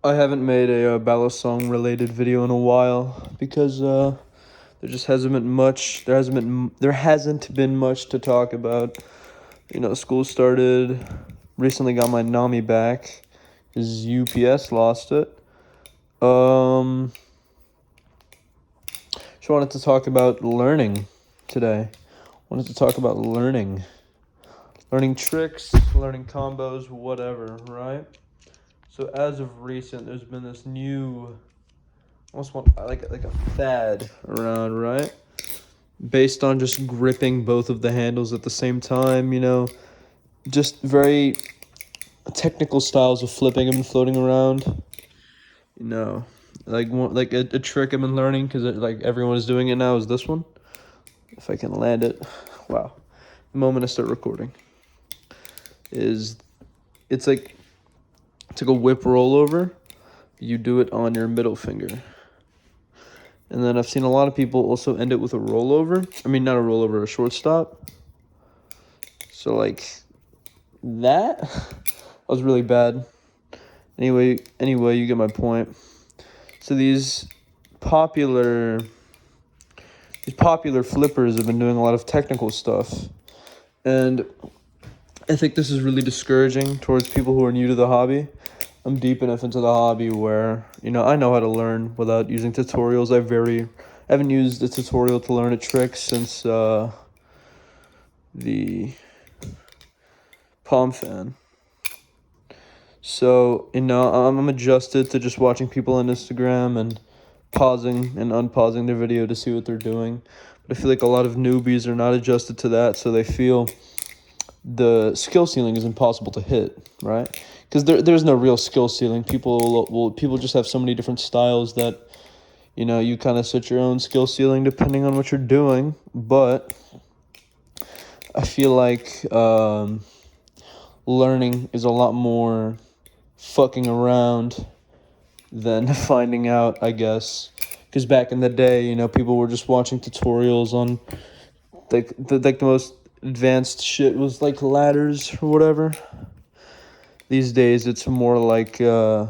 I haven't made a Balisong related video in a while because there just hasn't been much. There hasn't been much to talk about. School started. Recently got my Nami back because UPS lost it. Um, just wanted to talk about learning today. Wanted to talk about learning tricks, learning combos, whatever, right? So as of recent, there's been this new, almost one like a fad around, right? Based on just gripping both of the handles at the same time, just very technical styles of flipping have been floating around. You know, like a trick I've been learning because like everyone is doing it now is this one. If I can land it, wow! The moment I start recording, is it's like it's like a whip rollover. You do it on your middle finger. And then I've seen a lot of people also end it with a rollover. I mean, not a rollover, a shortstop. So, like, that was really bad. Anyway, you get my point. So popular these popular flippers have been doing a lot of technical stuff. And I think this is really discouraging towards people who are new to the hobby. I'm deep enough into the hobby where, I know how to learn without using tutorials. I haven't used a tutorial to learn a trick since the Palm Fan. So, I'm adjusted to just watching people on Instagram and pausing and unpausing their video to see what they're doing. But I feel like a lot of newbies are not adjusted to that, so they feel the skill ceiling is impossible to hit, right? Because there's no real skill ceiling. People just have so many different styles that, you kind of set your own skill ceiling depending on what you're doing. But I feel like learning is a lot more fucking around than finding out, I guess. Because back in the day, people were just watching tutorials on the most advanced shit was like ladders or whatever. These days, it's more like I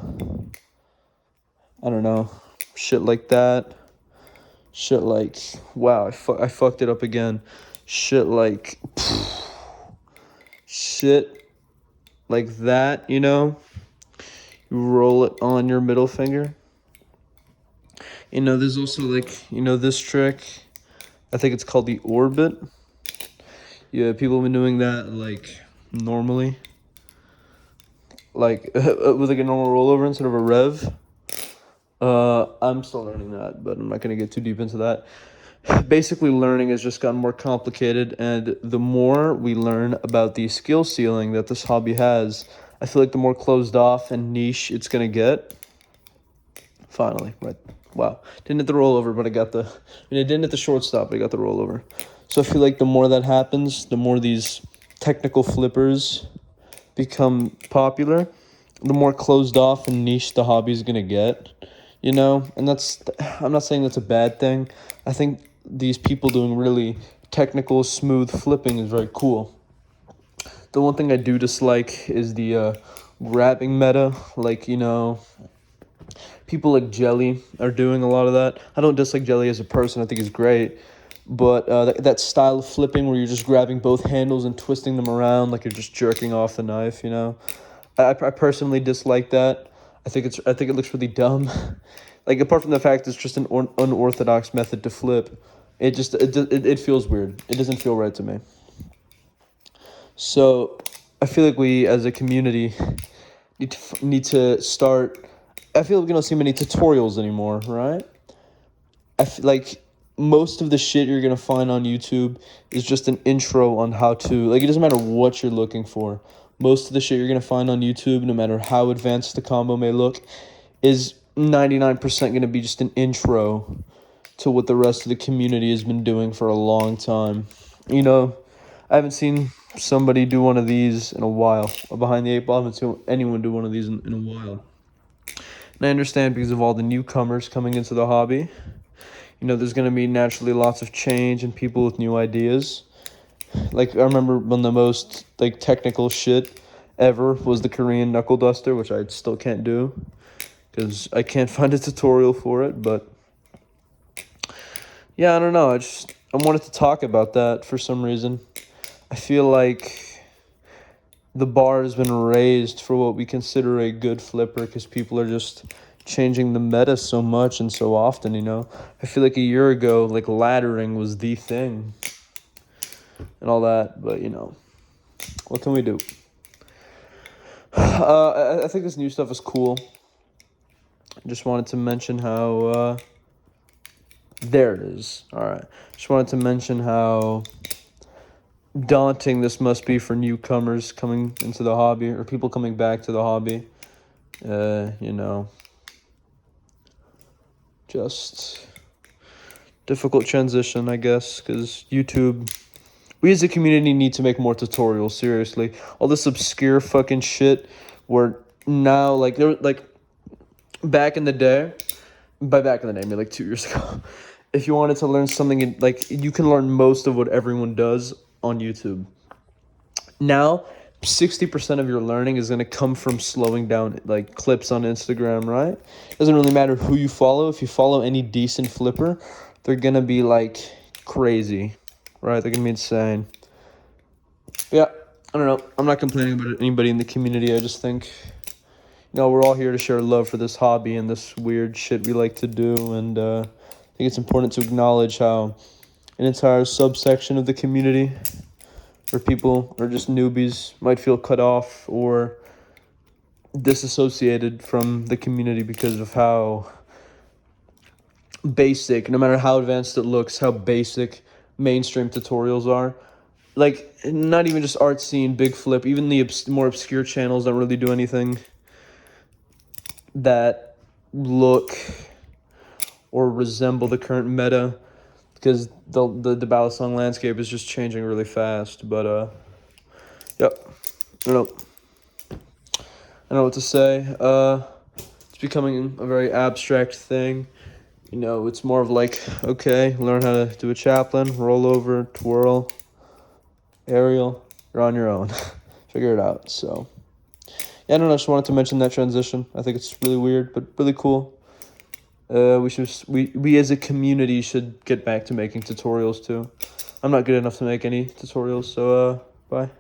don't know, shit like that. Shit like, wow, I fucked it up again. Shit like, shit like that. You roll it on your middle finger. There's also like, this trick. I think it's called the orbit. Yeah, people have been doing that like normally. Like with like a normal rollover instead of a rev. I'm still learning that, but I'm not gonna get too deep into that. Basically, learning has just gotten more complicated, and the more we learn about the skill ceiling that this hobby has, I feel like the more closed off and niche it's gonna get. Finally, right? Wow, didn't hit the rollover, but I didn't hit the shortstop, but I got the rollover. So I feel like the more that happens, the more these technical flippers become popular, the more closed off and niche the hobby is gonna get. And I'm not saying that's a bad thing. I think these people doing really technical, smooth flipping is very cool. The one thing I do dislike is the grabbing meta. Like, people like Jelly are doing a lot of that. I don't dislike Jelly as a person, I think he's great. But that style of flipping where you're just grabbing both handles and twisting them around like you're just jerking off the knife, I personally dislike that. I think it looks really dumb. Like, apart from the fact it's just an unorthodox method to flip, it feels weird. It doesn't feel right to me. So I feel like we as a community need to start. I feel like we don't see many tutorials anymore, right? I feel like most of the shit you're gonna find on YouTube is just an intro on how to, like, it doesn't matter what you're looking for. Most of the shit you're gonna find on YouTube, no matter how advanced the combo may look, is 99% gonna be just an intro to what the rest of the community has been doing for a long time. I haven't seen somebody do one of these in a while. Behind the eight ball, I haven't seen anyone do one of these in a while. And I understand because of all the newcomers coming into the hobby. There's going to be naturally lots of change and people with new ideas. Like, I remember when the most, like, technical shit ever was the Korean knuckle duster, which I still can't do. because I can't find a tutorial for it, but yeah, I don't know. I wanted to talk about that for some reason. I feel like the bar has been raised for what we consider a good flipper because people are just changing the meta so much and so often, you know? I feel like a year ago, like, laddering was the thing and all that, but, you know, what can we do? I think this new stuff is cool. I just wanted to mention how, there it is. All right. Just wanted to mention how daunting this must be for newcomers coming into the hobby or people coming back to the hobby. You know, just difficult transition, I guess, because YouTube, we as a community need to make more tutorials, seriously. All this obscure fucking shit where now, like, back in the day, by back in the day, I mean like 2 years ago, if you wanted to learn something, like, you can learn most of what everyone does on YouTube. Now, 60% of your learning is going to come from slowing down, like, clips on Instagram, right? Doesn't really matter who you follow. If you follow any decent flipper, they're going to be, like, crazy, right? They're going to be insane. Yeah, I don't know. I'm not complaining about anybody in the community. I just think, you know, we're all here to share love for this hobby and this weird shit we like to do. And I think it's important to acknowledge how an entire subsection of the community, where people or just newbies might feel cut off or disassociated from the community because of how basic, no matter how advanced it looks, how basic mainstream tutorials are. Like, not even just art scene, big flip, even the more obscure channels don't really do anything that look or resemble the current meta, because the Balisong landscape is just changing really fast. But yep, I don't know. I don't know what to say. It's becoming a very abstract thing. You know, it's more of like, okay, learn how to do a chaplain, roll over, twirl, aerial. You're on your own. Figure it out. So, yeah, I don't know. Just wanted to mention that transition. I think it's really weird, but really cool. We as a community should get back to making tutorials too. I'm not good enough to make any tutorials, so bye.